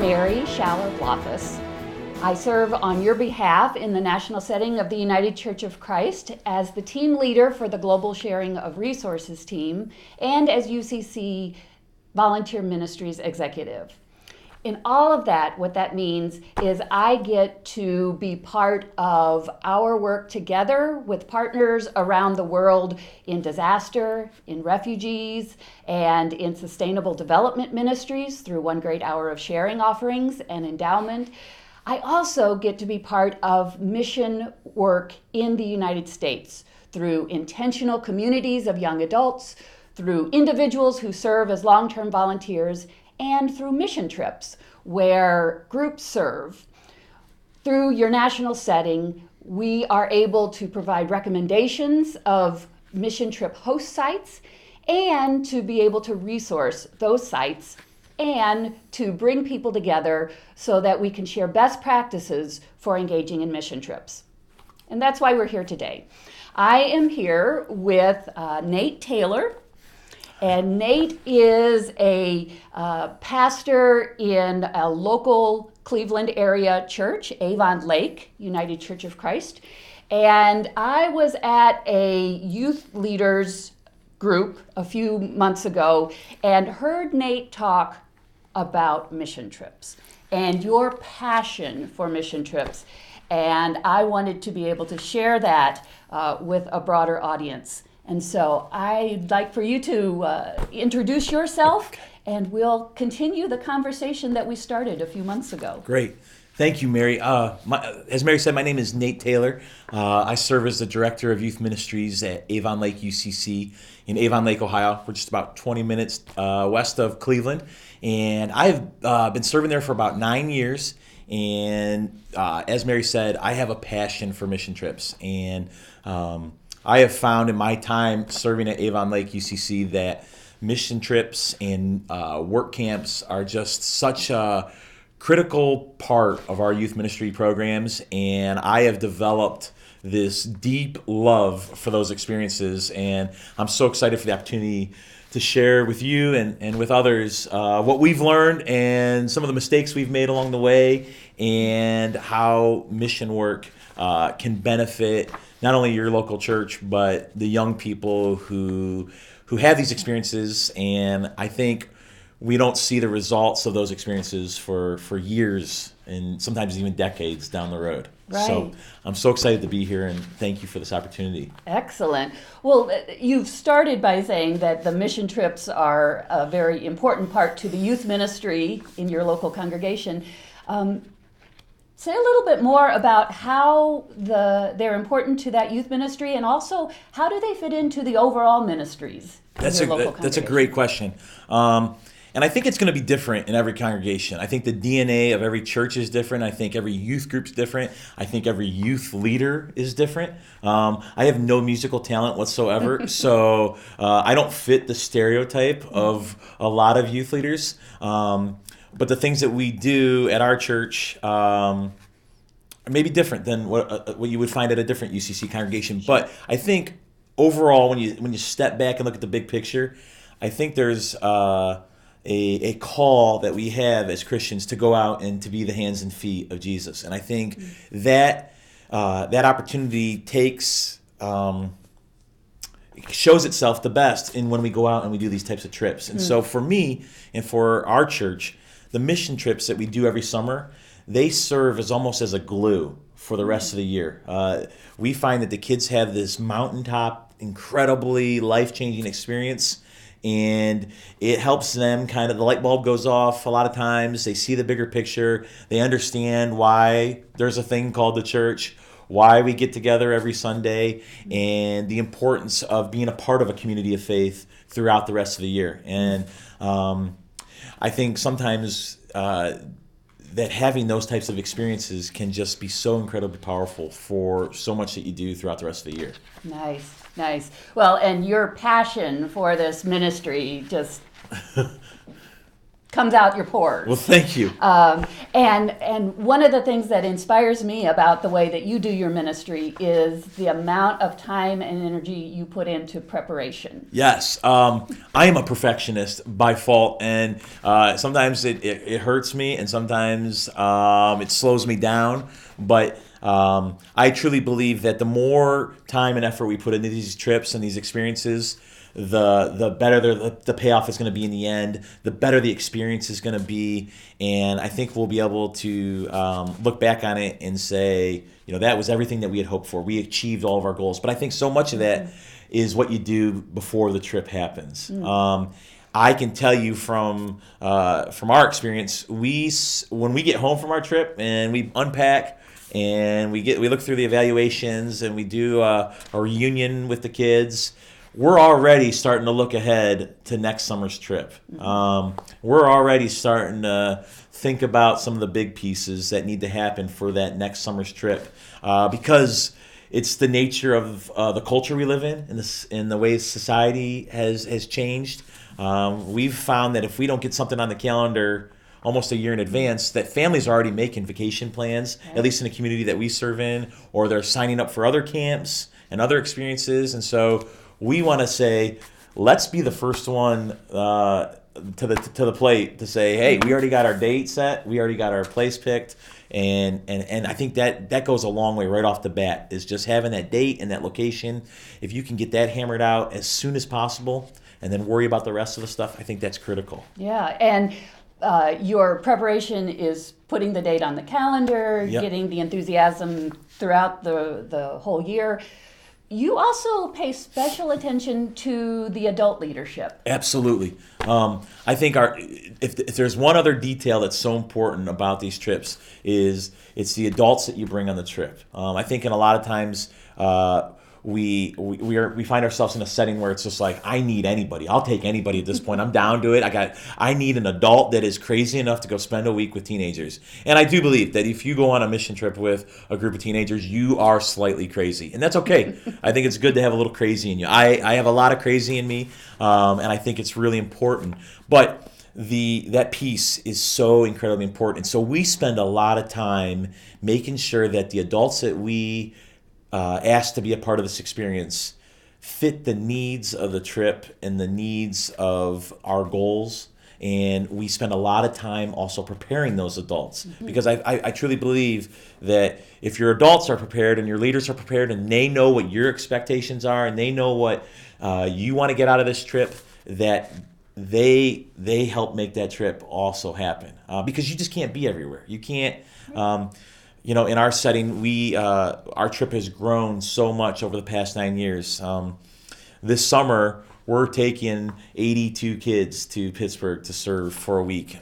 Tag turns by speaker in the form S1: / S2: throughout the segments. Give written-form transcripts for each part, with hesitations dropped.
S1: Mary Schaller Blaufuss. I serve on your behalf in the national setting of the United Church of Christ as the team leader for the Global Sharing of Resources team and as UCC Volunteer Ministries Executive. In all of that, what that means is I get to be part of our work together with partners around the world in disaster, in refugees, and in sustainable development ministries through One Great Hour of Sharing offerings and endowment. I also get to be part of mission work in the United States through intentional communities of young adults, through individuals who serve as long-term volunteers, and through mission trips where groups serve. Through your national setting, we are able to provide recommendations of mission trip host sites and to be able to resource those sites and to bring people together so that we can share best practices for engaging in mission trips. And that's why we're here today. I am here with Nate Taylor. And Nate is a pastor in a local Cleveland area church, Avon Lake, United Church of Christ. And I was at a youth leaders group a few months ago and heard Nate talk about mission trips and your passion for mission trips. And I wanted to be able to share that with a broader audience. And so I'd like for you to introduce yourself, and we'll continue the conversation that we started a few months ago.
S2: Great. Thank you, Mary. As Mary said, my name is Nate Taylor. I serve as the Director of Youth Ministries at Avon Lake UCC in Avon Lake, Ohio. We're just about 20 minutes west of Cleveland. And I've been serving there for about 9 years. And as Mary said, I have a passion for mission trips. And I have found in my time serving at Avon Lake UCC that mission trips and work camps are just such a critical part of our youth ministry programs, and I have developed this deep love for those experiences, and I'm so excited for the opportunity to share with you and with others what we've learned and some of the mistakes we've made along the way, and how mission work can benefit not only your local church, but the young people who have these experiences. And I think we don't see the results of those experiences for years and sometimes even decades down the road.
S1: Right.
S2: So I'm so excited to be here, and thank you for this opportunity.
S1: Excellent. Well, you've started by saying that the mission trips are a very important part to the youth ministry in your local congregation. Say a little bit more about how they're important to that youth ministry, and also how do they fit into the overall ministries in your local congregation?
S2: That's a great question. And I think it's going to be different in every congregation. I think the DNA of every church is different. I think every youth group's different. I think every youth leader is different. I have no musical talent whatsoever, so I don't fit the stereotype of a lot of youth leaders. But the things that we do at our church are maybe different than what you would find at a different UCC congregation. But I think overall, when you step back and look at the big picture, I think there's a call that we have as Christians to go out and to be the hands and feet of Jesus. And I think that opportunity shows itself the best in when we go out and we do these types of trips. And so for me and for our church, the mission trips that we do every summer, they serve as almost as a glue for the rest of the year. We find that the kids have this mountaintop, incredibly life-changing experience, and it helps them the light bulb goes off a lot of times. They see the bigger picture. They understand why there's a thing called the church, why we get together every Sunday, and the importance of being a part of a community of faith throughout the rest of the year. And I think sometimes that having those types of experiences can just be so incredibly powerful for so much that you do throughout the rest of the year.
S1: Nice. Well, and your passion for this ministry just comes out your pores.
S2: Well, thank you.
S1: And one of the things that inspires me about the way that you do your ministry is the amount of time and energy you put into preparation.
S2: Yes, I am a perfectionist by fault, and sometimes it hurts me, and sometimes it slows me down. But I truly believe that the more time and effort we put into these trips and these experiences, the better the payoff is going to be in the end, the better the experience is going to be. And I think we'll be able to look back on it and say, that was everything that we had hoped for. We achieved all of our goals. But I think so much of that is what you do before the trip happens. I can tell you from our experience, when we get home from our trip and we unpack and we look through the evaluations and we do a reunion with the kids, we're already starting to look ahead to next summer's trip. We're already starting to think about some of the big pieces that need to happen for that next summer's trip, because it's the nature of the culture we live in the way society has changed. We've found that if we don't get something on the calendar almost a year in advance, that families are already making vacation plans, at least in the community that we serve in, or they're signing up for other camps and other experiences. And so we want to say, let's be the first one to the plate to say, hey, we already got our date set, we already got our place picked, and I think that goes a long way right off the bat, is just having that date and that location. If you can get that hammered out as soon as possible and then worry about the rest of the stuff, I think that's critical.
S1: Yeah, and your preparation is putting the date on the calendar,
S2: Yep.
S1: getting the enthusiasm throughout the whole year. You also pay special attention to the adult leadership.
S2: Absolutely. I think if there's one other detail that's so important about these trips, is it's the adults that you bring on the trip. I think in a lot of times we find ourselves in a setting where it's just like, I need anybody. I'll take anybody at this point. I'm down to it. I need an adult that is crazy enough to go spend a week with teenagers. And I do believe that if you go on a mission trip with a group of teenagers, you are slightly crazy. And that's okay. I think it's good to have a little crazy in you. I have a lot of crazy in me, and I think it's really important. But that piece is so incredibly important. And so we spend a lot of time making sure that the adults that we asked to be a part of this experience fit the needs of the trip and the needs of our goals. And we spend a lot of time also preparing those adults, because I truly believe that if your adults are prepared and your leaders are prepared and they know what your expectations are and they know what you want to get out of this trip, that they help make that trip also happen, because you just can't be everywhere. You can't. In our setting, our trip has grown so much over the past 9 years. This summer, we're taking 82 kids to Pittsburgh to serve for a week.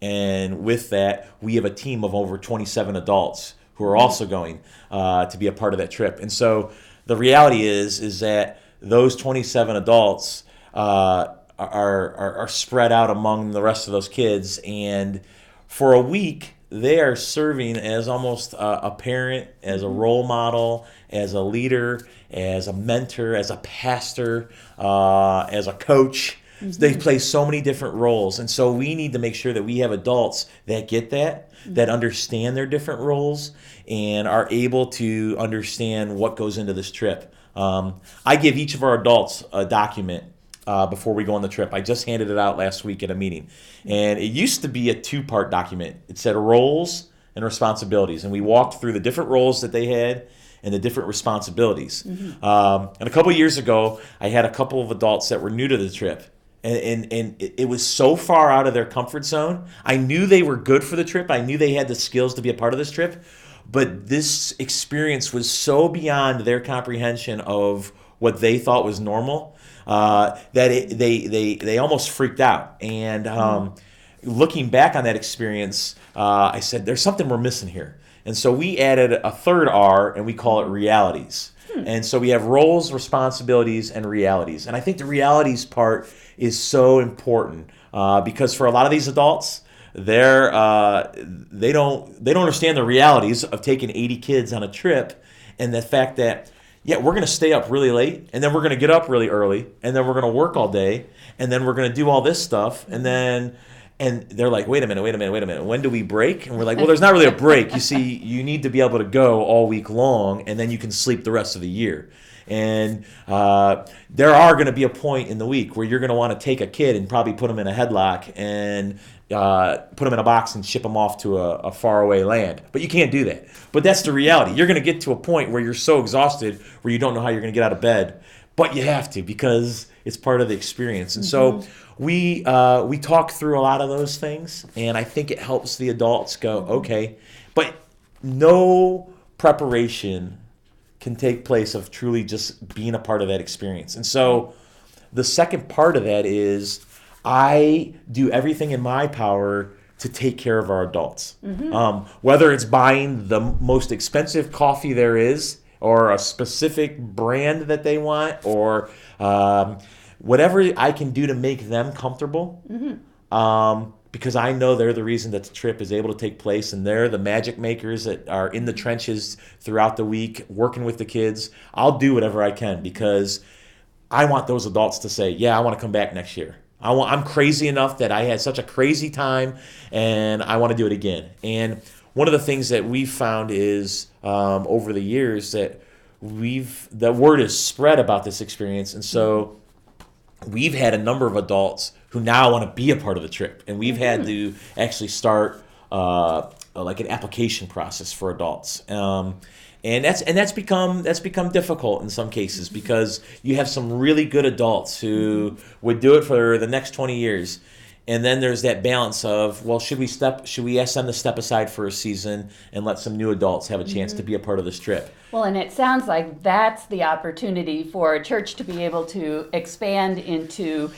S2: And with that, we have a team of over 27 adults who are also going to be a part of that trip. And so the reality is that those 27 adults are spread out among the rest of those kids. And for a week, they are serving as almost a parent, as a role model, as a leader, as a mentor, as a pastor, as a coach. They play so many different roles. And so we need to make sure that we have adults that get that understand their different roles and are able to understand what goes into this trip. I give each of our adults a document before we go on the trip. I just handed it out last week at a meeting. And it used to be a 2-part document. It said roles and responsibilities. And we walked through the different roles that they had and the different responsibilities. And a couple of years ago, I had a couple of adults that were new to the trip. And it was so far out of their comfort zone. I knew they were good for the trip. I knew they had the skills to be a part of this trip. But this experience was so beyond their comprehension of what they thought was normal, that they almost freaked out. And looking back on that experience, I said, there's something we're missing here. And so we added a third R, and we call it realities. And so we have roles, responsibilities, and realities. And I think the realities part is so important, because for a lot of these adults, they don't understand the realities of taking 80 kids on a trip, and the fact that, yeah, we're going to stay up really late, and then we're going to get up really early, and then we're going to work all day, and then we're going to do all this stuff, and then And they're like, wait a minute. When do we break? And we're like, well, there's not really a break. You see, you need to be able to go all week long, and then you can sleep the rest of the year. And there are going to be a point in the week where you're going to want to take a kid and probably put them in a headlock and put them in a box and ship them off to a faraway land. But you can't do that. But that's the reality. You're going to get to a point where you're so exhausted where you don't know how you're going to get out of bed. But you have to, because it's part of the experience. And so we talk through a lot of those things, and I think it helps the adults go, okay. But no preparation can take place of truly just being a part of that experience. And so the second part of that is I do everything in my power to take care of our adults. Whether it's buying the most expensive coffee there is, or a specific brand that they want, or whatever I can do to make them comfortable. Because I know they're the reason that the trip is able to take place, and they're the magic makers that are in the trenches throughout the week working with the kids. I'll do whatever I can because I want those adults to say, yeah, I want to come back next year. I'm crazy enough that I had such a crazy time, and I want to do it again. And one of the things that we've found is over the years that the word is spread about this experience, and so we've had a number of adults who now want to be a part of the trip, and we've had to actually start like an application process for adults, and that's become difficult in some cases because you have some really good adults who would do it for the next 20 years. And then there's that balance of, well, should we ask them to step aside for a season and let some new adults have a chance to be a part of this trip?
S1: Well, and it sounds like that's the opportunity for a church to be able to expand into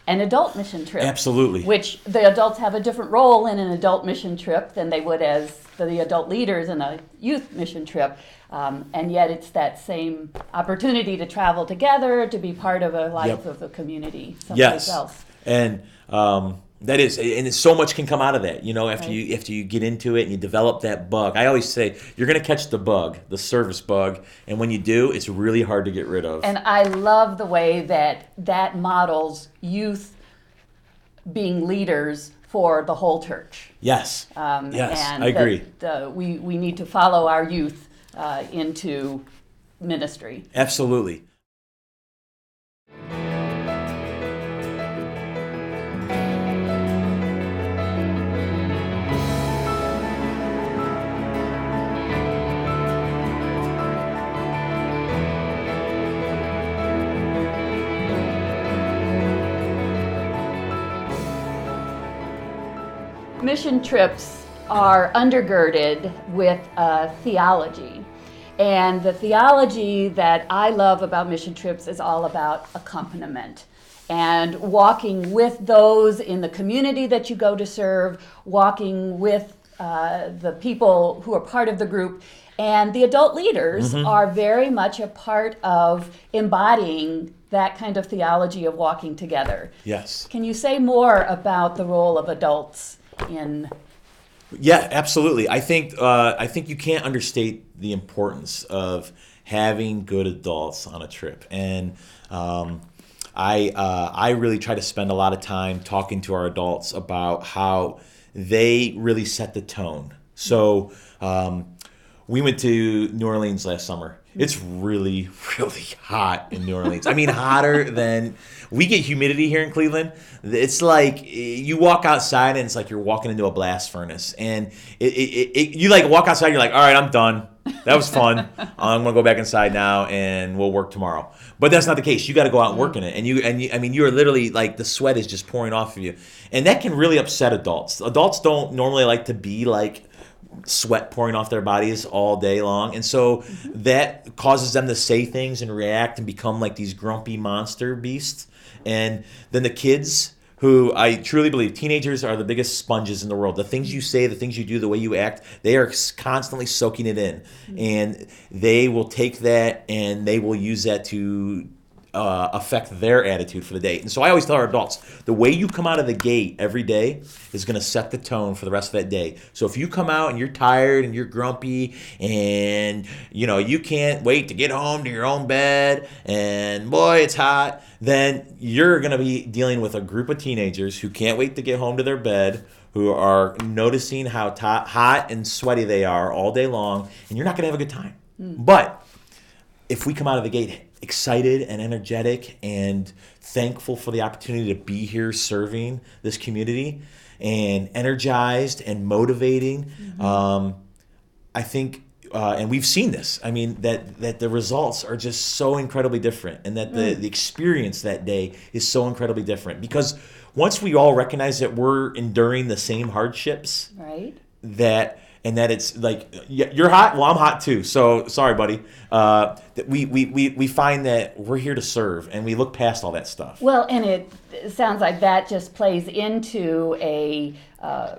S1: an adult mission trip.
S2: Absolutely.
S1: Which the adults have a different role in an adult mission trip than they would as the adult leaders in a youth mission trip. And yet it's that same opportunity to travel together, to be part of a life of the community someplace else.
S2: And that is, and so much can come out of that, after you get into it and you develop that bug. I always say you're going to catch the bug, the service bug, and when you do, it's really hard to get rid of.
S1: And I love the way that models youth being leaders for the whole church.
S2: Yes. Yes,
S1: and
S2: I agree.
S1: We need to follow our youth into ministry.
S2: Absolutely.
S1: Mission trips are undergirded with theology. And the theology that I love about mission trips is all about accompaniment and walking with those in the community that you go to serve, walking with the people who are part of the group. And the adult leaders are very much a part of embodying that kind of theology of walking together.
S2: Yes.
S1: Can you say more about the role of adults in?
S2: Yeah, absolutely. I think you can't understate the importance of having good adults on a trip, and I really try to spend a lot of time talking to our adults about how they really set the tone. So we went to New Orleans last summer. It's really, really hot in New Orleans. I mean, hotter than... We get humidity here in Cleveland. It's like you walk outside and it's like you're walking into a blast furnace. And you like walk outside, you're like, all right, I'm done. That was fun. I'm going to go back inside now and we'll work tomorrow. But that's not the case. You got to go out and work in it. And you are literally like the sweat is just pouring off of you. And that can really upset adults. Adults don't normally like to be like sweat pouring off their bodies all day long, and so that causes them to say things and react and become like these grumpy monster beasts. And then the kids, who I truly believe teenagers are the biggest sponges in the world. The things you say, the things you do, the way you act, they are constantly soaking it in, and they will take that and they will use that to affect their attitude for the day. And so I always tell our adults, the way you come out of the gate every day is going to set the tone for the rest of that day. So if you come out and you're tired and you're grumpy and you can't wait to get home to your own bed and boy, it's hot, then you're going to be dealing with a group of teenagers who can't wait to get home to their bed, who are noticing how hot and sweaty they are all day long, and you're not going to have a good time. But if we come out of the gate excited and energetic and thankful for the opportunity to be here serving this community and energized and motivating, I think, and we've seen this, I mean, that the results are just so incredibly different, and that the experience that day is so incredibly different. Because once we all recognize that we're enduring the same hardships,
S1: right?
S2: that it's like, you're hot, well, I'm hot too, so sorry, buddy. That we find that we're here to serve, and we look past all that stuff.
S1: Well, and it sounds like that just plays into a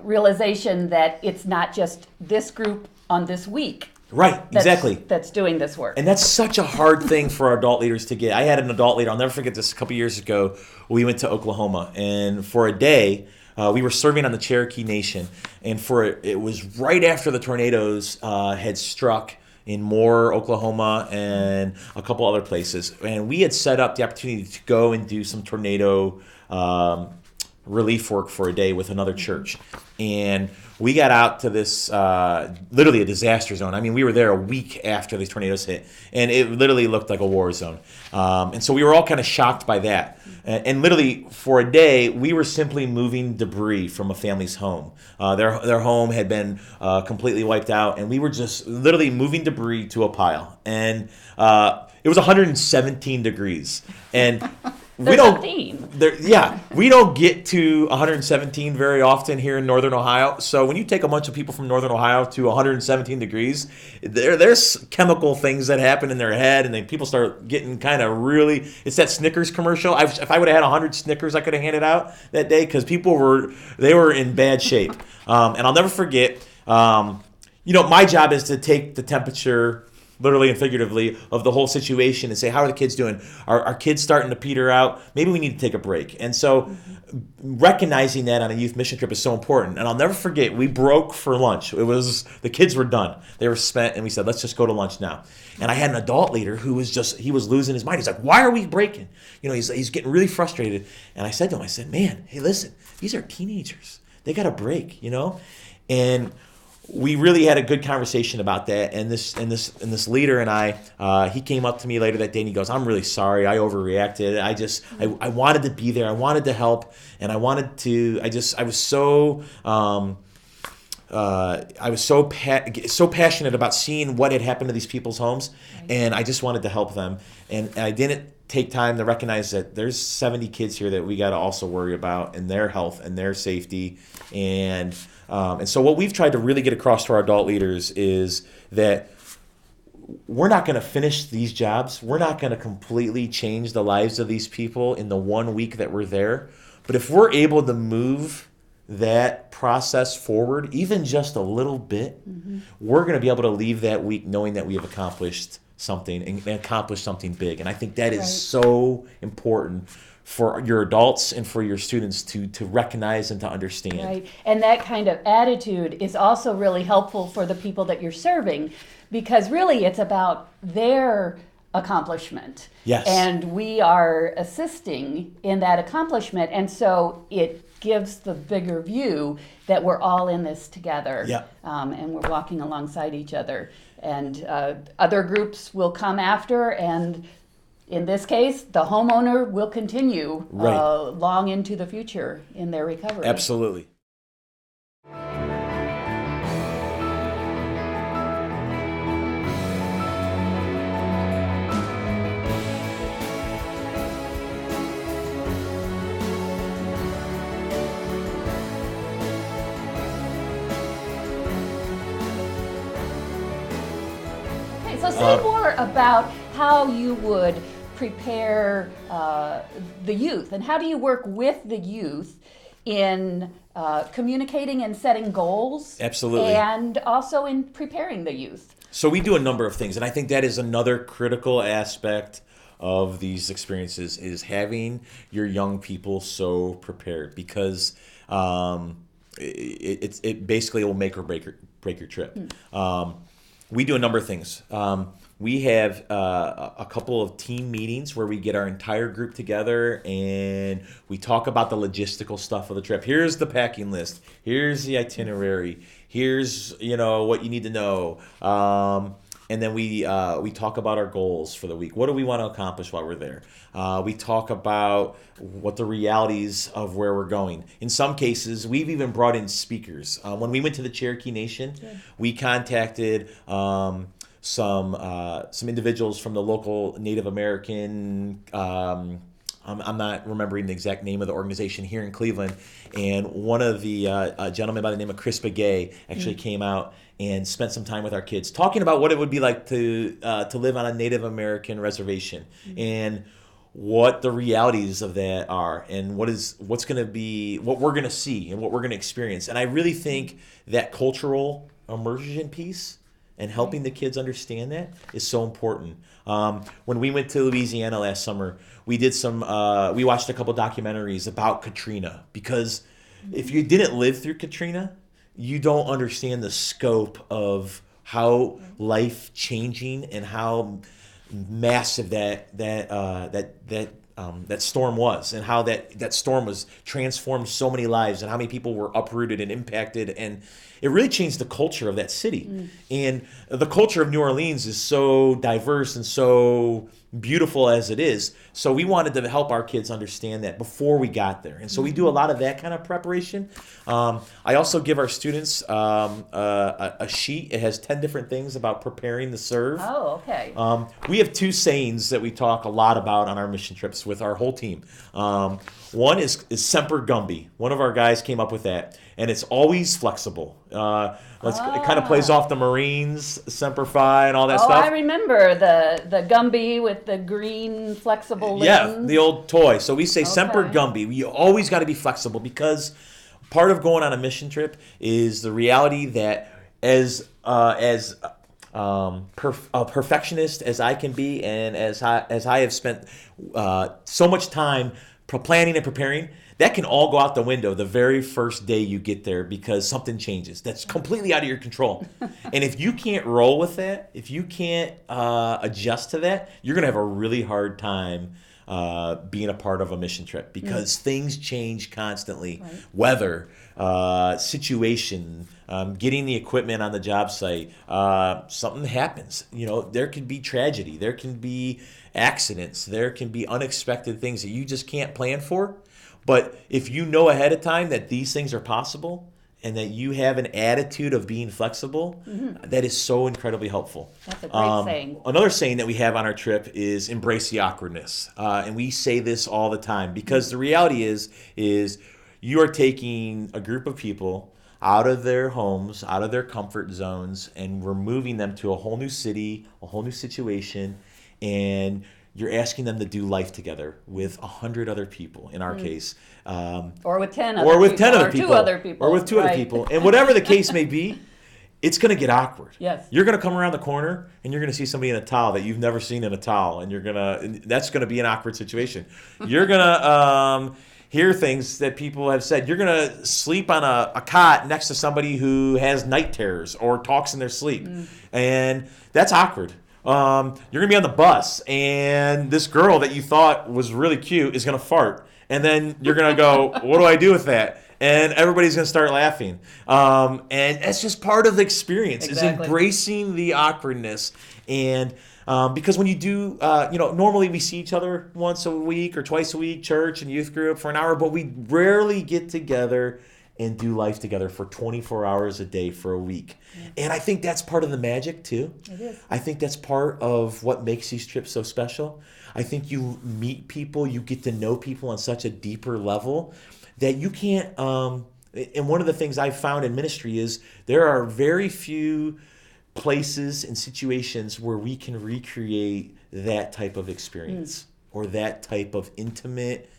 S1: realization that it's not just this group on this week.
S2: Right, exactly.
S1: That's doing this work.
S2: And that's such a hard thing for our adult leaders to get. I had an adult leader, I'll never forget this, a couple years ago. We went to Oklahoma, and for a day, we were serving on the Cherokee Nation, and it was right after the tornadoes had struck in Moore, Oklahoma, and a couple other places. And we had set up the opportunity to go and do some tornado relief work for a day with another church. And we got out to this, literally a disaster zone. I mean, we were there a week after these tornadoes hit, and it literally looked like a war zone. And so we were all kind of shocked by that. And literally, for a day, we were simply moving debris from a family's home. Their home had been completely wiped out, and we were just literally moving debris to a pile. And it was 117 degrees. And we don't get to 117 very often here in Northern Ohio. So when you take a bunch of people from Northern Ohio to 117 degrees, there's chemical things that happen in their head, and then people start getting kind of really. It's that Snickers commercial. If I would have had 100 Snickers, I could have handed out that day, because people were in bad shape. And I'll never forget. My job is to take the temperature, literally and figuratively, of the whole situation and say, how are the kids doing? Are kids starting to peter out? Maybe we need to take a break. And so recognizing that on a youth mission trip is so important. And I'll never forget, we broke for lunch. The kids were done. They were spent, and we said, let's just go to lunch now. And I had an adult leader who he was losing his mind. He's like, why are we breaking? He's getting really frustrated. And I said to him, man, hey, listen, these are teenagers. They got a break, And we really had a good conversation about that, and this leader and I, he came up to me later that day and he goes, I'm really sorry, I overreacted. I wanted to be there, I wanted to help, and I was so passionate about seeing what had happened to these people's homes, and I just wanted to help them, and I didn't take time to recognize that there's 70 kids here that we got to also worry about, and their health and their safety. And so what we've tried to really get across to our adult leaders is that we're not going to finish these jobs. We're not going to completely change the lives of these people in the 1 week that we're there. But if we're able to move that process forward, even just a little bit, we're going to be able to leave that week knowing that we have accomplished something and accomplished something big. And I think that is so important for your adults and for your students to recognize and to understand.
S1: Right. And that kind of attitude is also really helpful for the people that you're serving, because really it's about their accomplishment.
S2: Yes.
S1: And we are assisting in that accomplishment. And so it gives the bigger view that we're all in this together.
S2: Yeah.
S1: And we're walking alongside each other. And other groups will come after, and in this case, the homeowner will continue long into the future in their recovery.
S2: Absolutely.
S1: Okay, so say more about how you would prepare the youth, and how do you work with the youth in communicating and setting goals?
S2: Absolutely.
S1: And also in preparing the youth.
S2: So we do a number of things, and I think that is another critical aspect of these experiences is having your young people so prepared, because it basically will make or break your trip. We do a number of things. We have a couple of team meetings where we get our entire group together and we talk about the logistical stuff of the trip. Here's the packing list. Here's the itinerary. Here's what you need to know. And then we talk about our goals for the week. What do we want to accomplish while we're there? We talk about what the realities of where we're going. In some cases, we've even brought in speakers. When we went to the Cherokee Nation, we contacted some individuals from the local Native American. I'm not remembering the exact name of the organization here in Cleveland, and one of the gentlemen by the name of Chris Begay actually came out and spent some time with our kids talking about what it would be like to live on a Native American reservation and what the realities of that are, and what's going to be, what we're going to see and what we're going to experience. And I really think that cultural immersion piece and helping the kids understand that is so important. When we went to Louisiana last summer, we watched a couple documentaries about Katrina, because if you didn't live through Katrina, you don't understand the scope of how life changing and how massive that storm was, and how that storm was transformed so many lives, and how many people were uprooted and impacted, and it really changed the culture of that city. And the culture of New Orleans is so diverse and so beautiful as it is. So we wanted to help our kids understand that before we got there. And so we do a lot of that kind of preparation. I also give our students a sheet. It has 10 different things about preparing to serve.
S1: Oh, okay.
S2: We have two sayings that we talk a lot about on our mission trips with our whole team. One is Semper Gumby. One of our guys came up with that, and it's always flexible. It kind of plays off the Marines, Semper Fi, and all that stuff.
S1: I remember the Gumby with the green flexible limbs.
S2: Yeah, the old toy. So we say Semper Gumby. We always got to be flexible, because part of going on a mission trip is the reality that as a perfectionist as I can be, and as I have spent so much time planning and preparing, that can all go out the window the very first day you get there, because something changes that's completely out of your control. And if you can't roll with that, if you can't adjust to that, you're going to have a really hard time being a part of a mission trip, because things change constantly. Right. Weather, situation, getting the equipment on the job site, something happens. There can be tragedy, there can be accidents, there can be unexpected things that you just can't plan for. But if you know ahead of time that these things are possible, and that you have an attitude of being flexible, that is so incredibly helpful.
S1: That's a great saying.
S2: Another saying that we have on our trip is embrace the awkwardness. And we say this all the time, because the reality is you are taking a group of people out of their homes, out of their comfort zones, and we're moving them to a whole new city, a whole new situation, and you're asking them to do life together with 100 other people, in our case.
S1: Or with 10 other
S2: people. Or with 10 other
S1: or
S2: people.
S1: 2 other people.
S2: Or with 2 other people. And whatever the case may be, it's going to get awkward.
S1: Yes.
S2: You're going to come around the corner, and you're going to see somebody in a towel that you've never seen in a towel, and that's going to be an awkward situation. You're going to hear things that people have said. You're going to sleep on a cot next to somebody who has night terrors or talks in their sleep. And that's awkward. You're going to be on the bus, and this girl that you thought was really cute is going to fart. And then you're going to go, what do I do with that? And everybody's going to start laughing. And that's just part of the experience, is embracing the awkwardness. And because when you do, normally we see each other once a week or twice a week, church and youth group, for an hour, but we rarely get together and do life together for 24 hours a day for a week. And I think that's part of the magic too.
S1: It is.
S2: I think that's part of what makes these trips so special. I think you meet people, you get to know people on such a deeper level that you can't, and one of the things I've found in ministry is there are very few places and situations where we can recreate that type of experience or that type of intimate,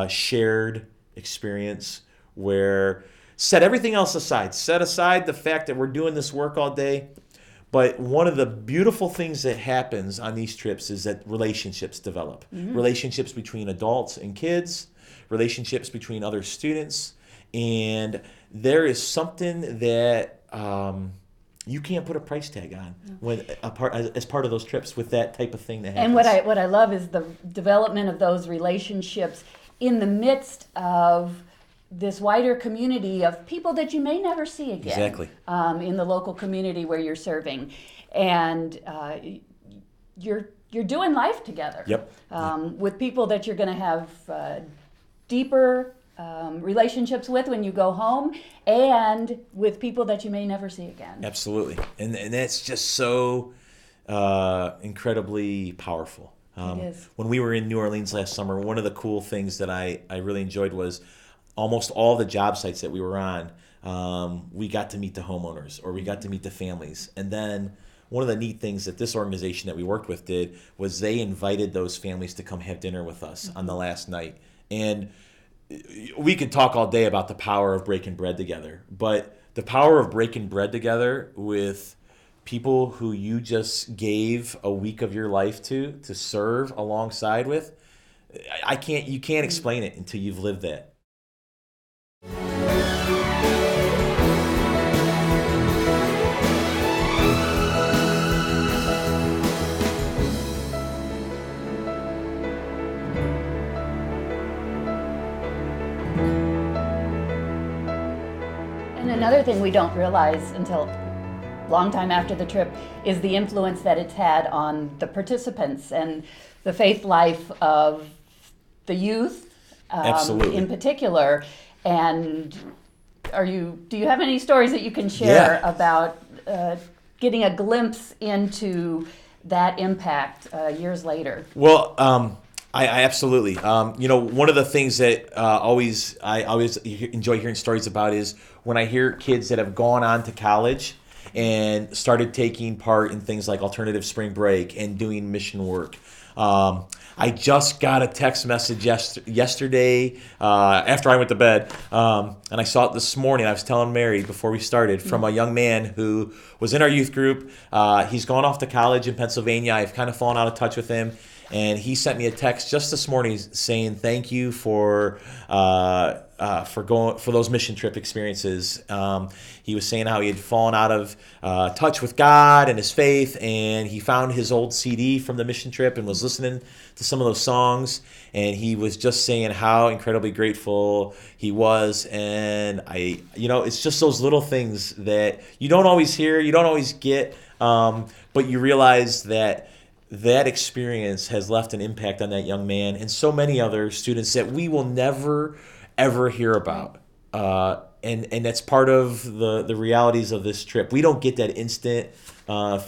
S2: shared experience, where set everything else aside. Set aside the fact that we're doing this work all day, But one of the beautiful things that happens on these trips is that relationships develop. Relationships between adults and kids, relationships between other students. And there is something that you can't put a price tag on as part of those trips with that type of thing that happens.
S1: And what I love is the development of those relationships in the midst of this wider community of people that you may never see again.
S2: Exactly.
S1: In the local community where you're serving, and you're doing life together.
S2: Yep.
S1: With people that you're going to have deeper relationships with when you go home, and with people that you may never see again.
S2: Absolutely, and that's just so incredibly powerful.
S1: It is.
S2: When we were in New Orleans last summer, one of the cool things that I really enjoyed was almost all the job sites that we were on, we got to meet the homeowners, or we got to meet the families. And then one of the neat things that this organization that we worked with did was they invited those families to come have dinner with us on the last night. And we could talk all day about the power of breaking bread together, but the power of breaking bread together with people who you just gave a week of your life to serve alongside with, you can't explain it until you've lived that.
S1: And another thing we don't realize until a long time after the trip is the influence that it's had on the participants and the faith life of the youth,
S2: Absolutely.
S1: in particular. And do you have any stories that you can share about getting a glimpse into that impact years later?
S2: Well, I absolutely. One of the things that I always enjoy hearing stories about is when I hear kids that have gone on to college and started taking part in things like alternative spring break and doing mission work. I just got a text message yesterday after I went to bed, and I saw it this morning. I was telling Mary before we started, from a young man who was in our youth group. He's gone off to college in Pennsylvania. I've kind of fallen out of touch with him. And he sent me a text just this morning saying thank you for those mission trip experiences. He was saying how he had fallen out of touch with God and his faith, and he found his old CD from the mission trip and was listening to some of those songs. And he was just saying how incredibly grateful he was. And it's just those little things that you don't always hear, you don't always get, but you realize that experience has left an impact on that young man and so many other students that we will never, ever hear about. And that's part of the realities of this trip. We don't get that instant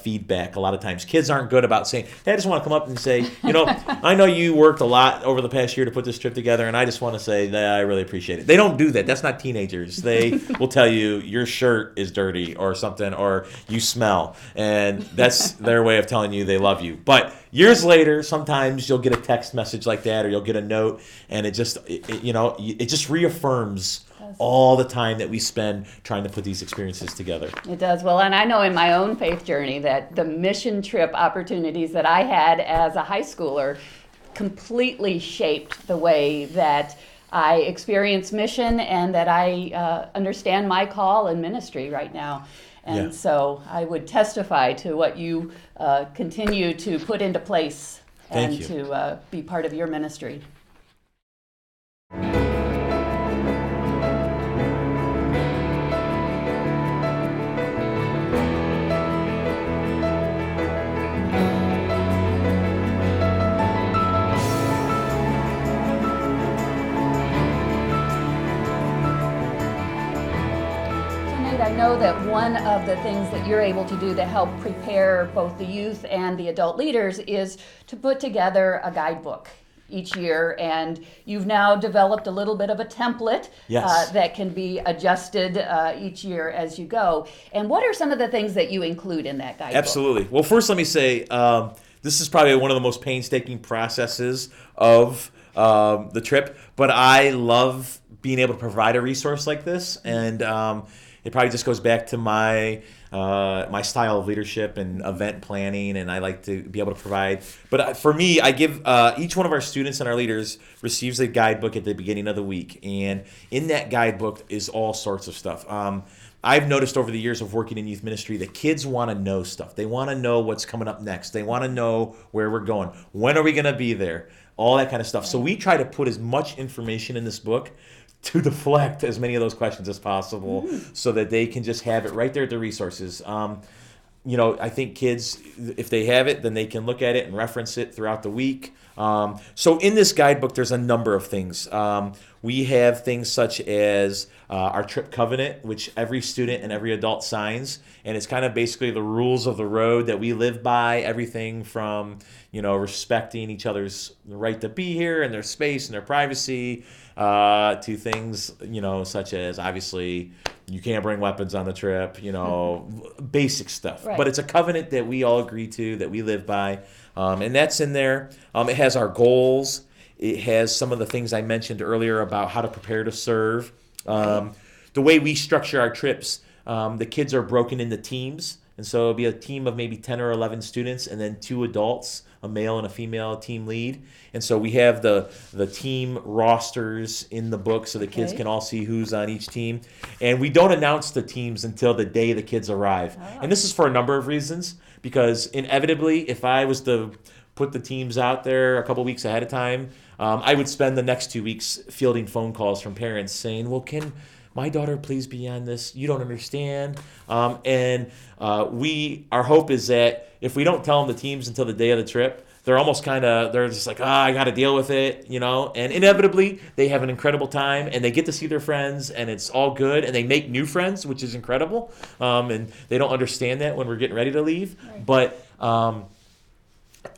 S2: feedback a lot of times. Kids aren't good about saying, hey, I just want to come up and say, I know you worked a lot over the past year to put this trip together, and I just want to say that I really appreciate it. They don't do that. That's not teenagers. They will tell you your shirt is dirty or something, or you smell. And that's their way of telling you they love you. But years later, sometimes you'll get a text message like that, or you'll get a note, and it just reaffirms all the time that we spend trying to put these experiences together.
S1: It does. Well, and I know in my own faith journey that the mission trip opportunities that I had as a high schooler completely shaped the way that I experience mission and that I understand my call in ministry right now. And so I would testify to what you continue to put into place and to be part of your ministry. I know that one of the things that you're able to do to help prepare both the youth and the adult leaders is to put together a guidebook each year, and you've now developed a little bit of a template that can be adjusted each year as you go. And what are some of the things that you include in that guidebook?
S2: Absolutely. Well, first let me say this is probably one of the most painstaking processes of the trip, but I love being able to provide a resource like this, and It probably just goes back to my my style of leadership and event planning, and I like to be able to provide. But for me, I give each one of our students and our leaders receives a guidebook at the beginning of the week, and in that guidebook is all sorts of stuff. I've noticed over the years of working in youth ministry that kids want to know stuff. They want to know what's coming up next. They want to know where we're going. When are we going to be there? All that kind of stuff. So we try to put as much information in this book to deflect as many of those questions as possible so that they can just have it right there at their resources. I think kids, if they have it, then they can look at it and reference it throughout the week. So in this guidebook, there's a number of things. We have things such as our trip covenant, which every student and every adult signs. And it's kind of basically the rules of the road that we live by, everything from, respecting each other's right to be here and their space and their privacy, to things, such as obviously you can't bring weapons on the trip, basic stuff.
S1: Right.
S2: But it's a covenant that we all agree to, that we live by. And that's in there. It has our goals. It has some of the things I mentioned earlier about how to prepare to serve. The way we structure our trips, the kids are broken into teams. And so it'll be a team of maybe 10 or 11 students and then 2 adults, a male and a female team lead. And so we have the team rosters in the book so the kids can all see who's on each team. And we don't announce the teams until the day the kids arrive. Oh. And this is for a number of reasons, because inevitably, if I was to put the teams out there a couple weeks ahead of time, I would spend the next 2 weeks fielding phone calls from parents saying, well, can my daughter please be on this? You don't understand. Our hope is that if we don't tell them the teams until the day of the trip, they're just like, I got to deal with it, and inevitably they have an incredible time and they get to see their friends and it's all good and they make new friends, which is incredible. And they don't understand that when we're getting ready to leave. Right. But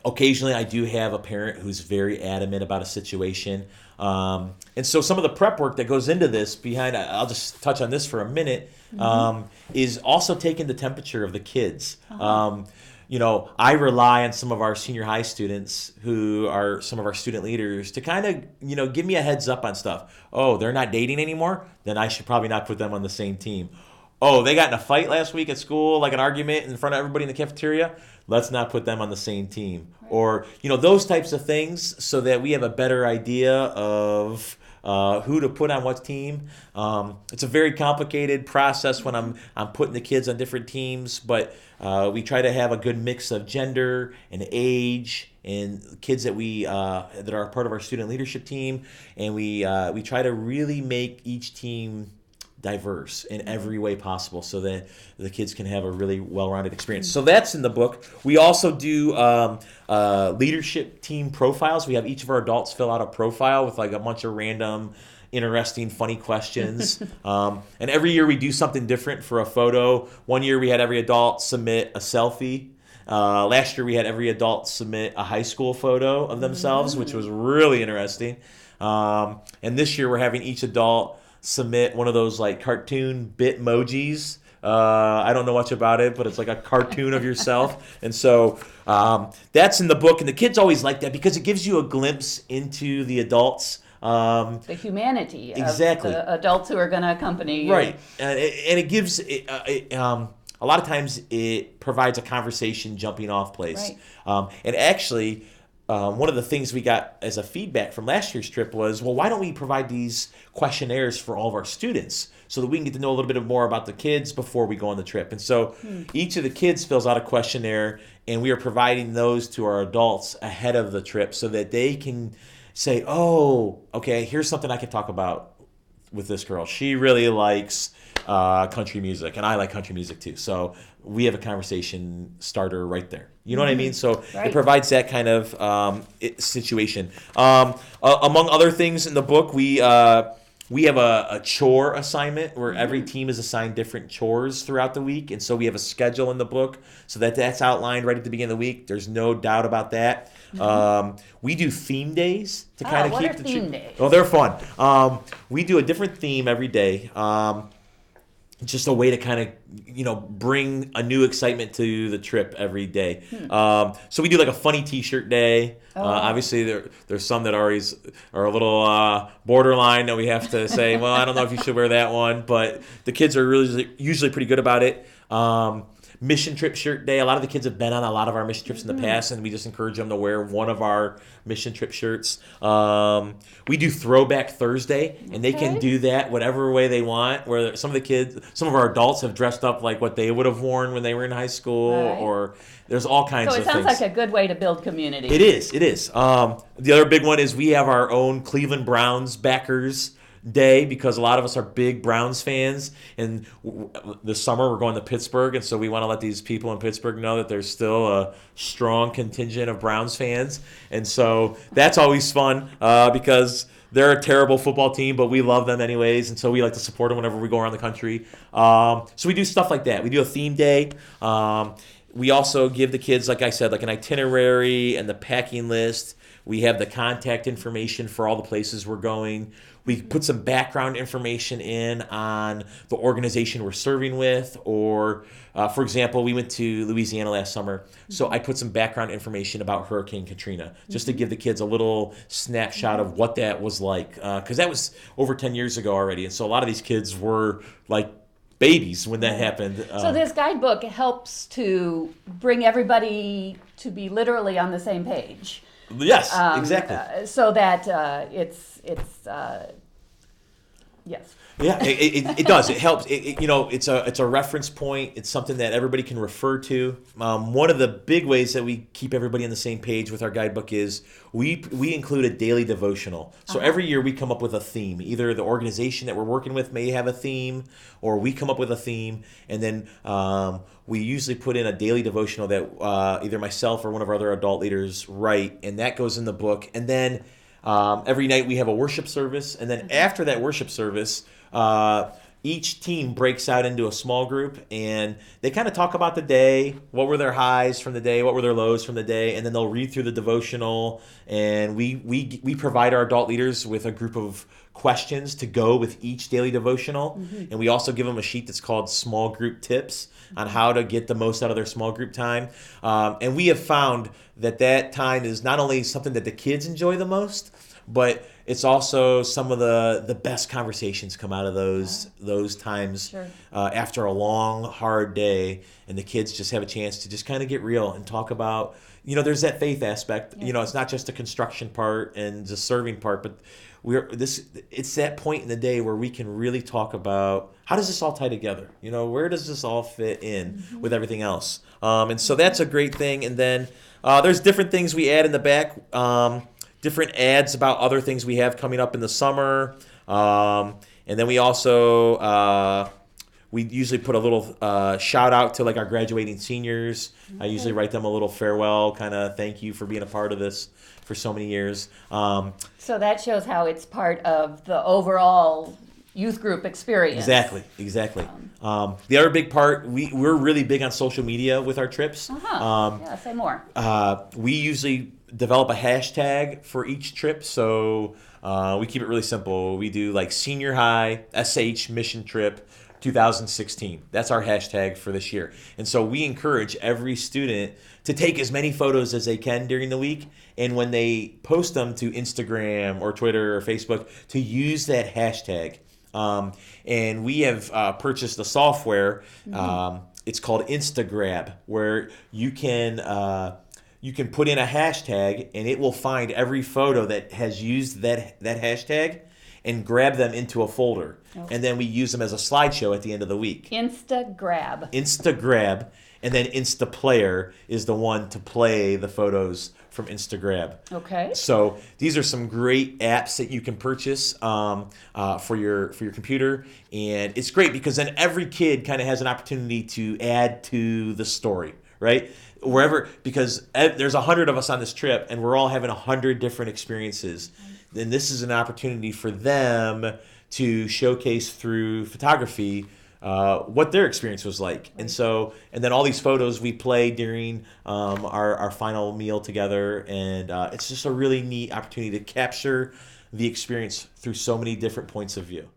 S2: occasionally I do have a parent who's very adamant about a situation. And so some of the prep work that goes into this I'll just touch on this for a minute, is also taking the temperature of the kids. I rely on some of our senior high students who are some of our student leaders to kind of, give me a heads up on stuff. Oh, they're not dating anymore? Then I should probably not put them on the same team. Oh, they got in a fight last week at school, like an argument in front of everybody in the cafeteria? Let's not put them on the same team. Right. Or, those types of things so that we have a better idea of who to put on what team. It's a very complicated process when I'm putting the kids on different teams, but we try to have a good mix of gender and age and kids that that are part of our student leadership team, and we try to really make each team diverse in every way possible so that the kids can have a really well-rounded experience. So that's in the book. We also do leadership team profiles. We have each of our adults fill out a profile with like a bunch of random, interesting, funny questions. And every year we do something different for a photo. One year we had every adult submit a selfie. Last year we had every adult submit a high school photo of themselves, which was really interesting. And this year we're having each adult submit one of those like cartoon bitmojis. I don't know much about it, but it's like a cartoon of yourself. And so that's in the book. And the kids always like that because it gives you a glimpse into the adults.
S1: The humanity
S2: exactly.
S1: of the adults who are going to accompany you.
S2: Right. And it gives, a lot of times it provides a conversation jumping off place. Right. And actually, one of the things we got as a feedback from last year's trip was, well, why don't we provide these questionnaires for all of our students so that we can get to know a little bit more about the kids before we go on the trip. And so each of the kids fills out a questionnaire, and we are providing those to our adults ahead of the trip so that they can say, oh, okay, here's something I can talk about with this girl. She really likes country music, and I like country music too. So we have a conversation starter right there. You know what I mean? So It provides that kind of situation. Among other things in the book, we have a chore assignment where every team is assigned different chores throughout the week. And so we have a schedule in the book so that's outlined right at the beginning of the week. There's no doubt about that. We do theme days to kind of keep the
S1: theme days?
S2: Oh, they're fun. We do a different theme every day. it's just a way to kind of, bring a new excitement to the trip every day. So we do like a funny T-shirt day. Obviously, there's some that always are a little borderline that we have to say, well, I don't know if you should wear that one, but the kids are really usually pretty good about it. Mission trip shirt day. A lot of the kids have been on a lot of our mission trips in the past, and we just encourage them to wear one of our mission trip shirts. We do Throwback Thursday, and they can do that whatever way they want. Where some of our adults have dressed up like what they would have worn when they were in high school, or there's all kinds of things.
S1: So it sounds like a good way to build community.
S2: It is. The other big one is we have our own Cleveland Browns backers day, because a lot of us are big Browns fans, and this summer we're going to Pittsburgh, and so we want to let these people in Pittsburgh know that there's still a strong contingent of Browns fans, and so that's always fun because they're a terrible football team, but we love them anyways, and so we like to support them whenever we go around the country. So we do stuff like that. We do a theme day. We also give the kids, like I said, like an itinerary and the packing list. We have the contact information for all the places we're going. We put some background information in on the organization we're serving with, or, for example, we went to Louisiana last summer, so I put some background information about Hurricane Katrina, just to give the kids a little snapshot of what that was like, because that was over 10 years ago already, and so a lot of these kids were like babies when that happened.
S1: So this guidebook helps to bring everybody to be literally on the same page.
S2: Yes, exactly.
S1: So that it's yes.
S2: Yeah, it does. It helps. It's a reference point. It's something that everybody can refer to. One of the big ways that we keep everybody on the same page with our guidebook is we include a daily devotional. So every year we come up with a theme. Either the organization that we're working with may have a theme, or we come up with a theme, and then we usually put in a daily devotional that either myself or one of our other adult leaders write, and that goes in the book. And then every night we have a worship service, and then after that worship service, each team breaks out into a small group, and they kind of talk about the day, what were their highs from the day, what were their lows from the day, and then they'll read through the devotional, and we provide our adult leaders with a group of questions to go with each daily devotional, and we also give them a sheet that's called small group tips on how to get the most out of their small group time, and we have found that time is not only something that the kids enjoy the most, but it's also some of the best conversations come out of those times after a long, hard day, and the kids just have a chance to just kind of get real and talk about, there's that faith aspect. It's not just the construction part and the serving part, but it's that point in the day where we can really talk about how does this all tie together? Where does this all fit in with everything else? And so that's a great thing. And then there's different things we add in the back. Different ads about other things we have coming up in the summer. And then we also, we usually put a little shout out to like our graduating seniors. I usually write them a little farewell, kind of thank you for being a part of this for so many years.
S1: So that shows how it's part of the overall youth group experience.
S2: Exactly. The other big part, we're really big on social media with our trips.
S1: Say more.
S2: We usually develop a hashtag for each trip, so we keep it really simple. We do like senior high SH mission trip 2016. That's our hashtag for this year. And so we encourage every student to take as many photos as they can during the week, and when they post them to Instagram or Twitter or Facebook, to use that hashtag. And we have purchased a software. It's called Instagrab, where you can put in a hashtag, and it will find every photo that has used that hashtag and grab them into a folder. And then we use them as a slideshow at the end of the week.
S1: Instagrab,
S2: and then Instaplayer is the one to play the photos from Instagrab.
S1: Okay.
S2: So these are some great apps that you can purchase for your computer, and it's great because then every kid kind of has an opportunity to add to the story, right? Because there's 100 of us on this trip, and we're all having 100 different experiences. Then this is an opportunity for them to showcase through photography what their experience was like. And then all these photos we play during our final meal together, and it's just a really neat opportunity to capture the experience through so many different points of view.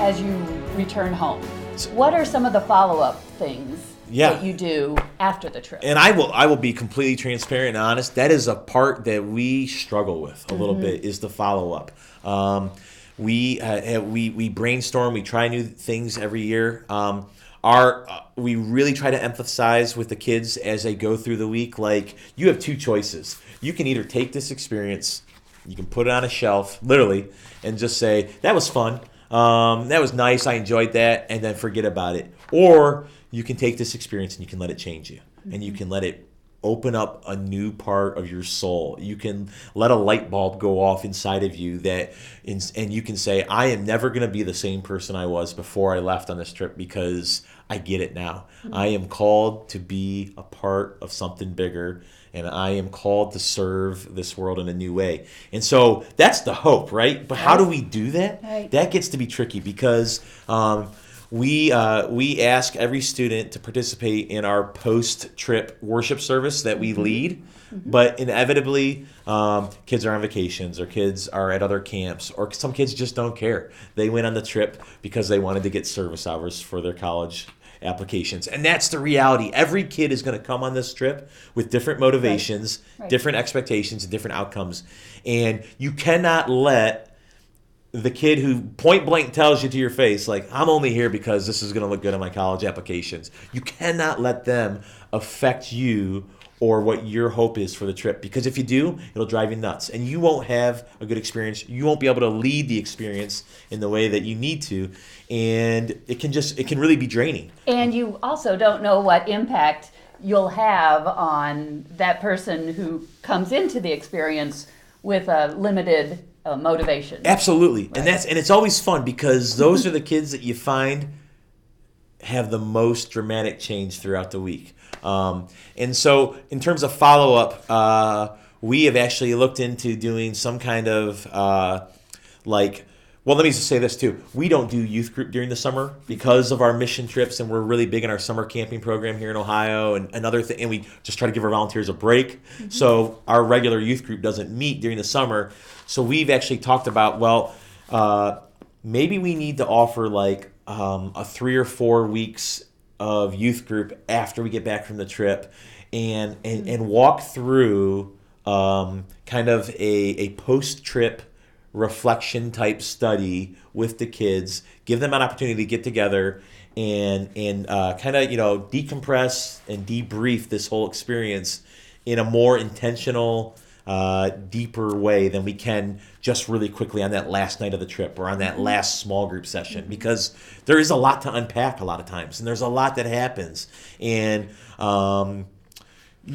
S1: as you return home. What are some of the follow-up things that you do after the trip?
S2: And I will be completely transparent and honest. That is a part that we struggle with a little bit, is the follow-up. We brainstorm, we try new things every year. We really try to emphasize with the kids as they go through the week, like, you have two choices. You can either take this experience, you can put it on a shelf, literally, and just say, that was fun, that was nice, I enjoyed that, and then forget about it. Or you can take this experience and you can let it change you, and you can let it open up a new part of your soul. You can let a light bulb go off inside of you and you can say, I am never going to be the same person I was before I left on this trip, because I get it now. I am called to be a part of something bigger, and I am called to serve this world in a new way. And so that's the hope, right? But how do we do that?
S1: Right.
S2: That gets to be tricky, because we ask every student to participate in our post-trip worship service that we lead, but inevitably kids are on vacations, or kids are at other camps, or some kids just don't care. They went on the trip because they wanted to get service hours for their college applications. And that's the reality. Every kid is going to come on this trip with different motivations, different expectations, and different outcomes. And you cannot let the kid who point blank tells you to your face, like, I'm only here because this is going to look good on my college applications. You cannot let them affect you or what your hope is for the trip, because if you do, it'll drive you nuts, and you won't have a good experience. You won't be able to lead the experience in the way that you need to, and it can really be draining.
S1: And you also don't know what impact you'll have on that person who comes into the experience with a limited motivation.
S2: Absolutely. Right. And it's always fun, because those are the kids that you find have the most dramatic change throughout the week. And so in terms of follow-up, we have actually looked into doing some kind of let me just say this too. We don't do youth group during the summer because of our mission trips, and we're really big in our summer camping program here in Ohio and another thing, and we just try to give our volunteers a break. So our regular youth group doesn't meet during the summer. So we've actually talked about, maybe we need to offer a 3 or 4 weeks of youth group after we get back from the trip, and walk through kind of a post-trip reflection type study with the kids, give them an opportunity to get together and kind of decompress and debrief this whole experience in a more intentional, deeper way than we can just really quickly on that last night of the trip or on that last small group session, because there is a lot to unpack a lot of times, and there's a lot that happens, and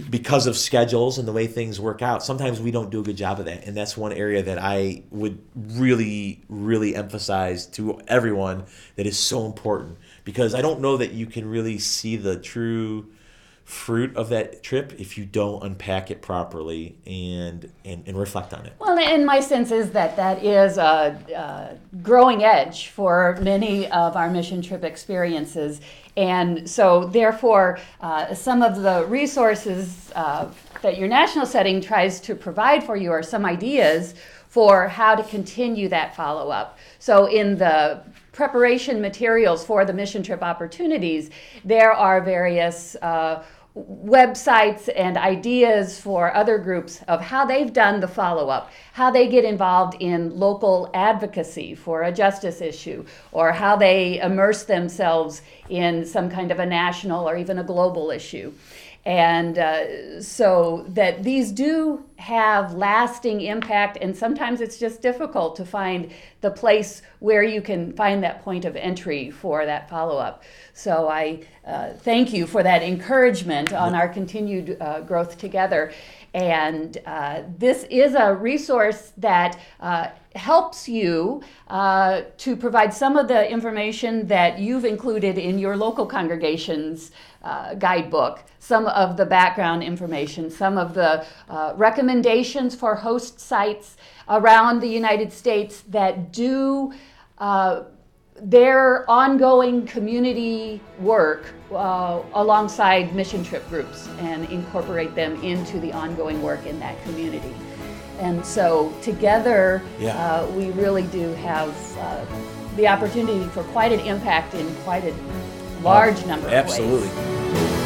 S2: because of schedules and the way things work out, sometimes we don't do a good job of that. And that's one area that I would really, really emphasize to everyone that is so important, because I don't know that you can really see the true fruit of that trip if you don't unpack it properly and reflect on it.
S1: Well, and my sense is that is a growing edge for many of our mission trip experiences. And so therefore, some of the resources that your national setting tries to provide for you are some ideas for how to continue that follow-up. So in the preparation materials for the mission trip opportunities, there are various websites and ideas for other groups of how they've done the follow-up, how they get involved in local advocacy for a justice issue, or how they immerse themselves in some kind of a national or even a global issue. And so that these do have lasting impact, and sometimes it's just difficult to find the place where you can find that point of entry for that follow-up. So I thank you for that encouragement on our continued growth together. And this is a resource that helps you to provide some of the information that you've included in your local congregation's guidebook, some of the background information, some of the recommendations for host sites around the United States that do their ongoing community work alongside mission trip groups and incorporate them into the ongoing work in that community. And so together, we really do have the opportunity for quite an impact in quite a large number of ways.
S2: Absolutely.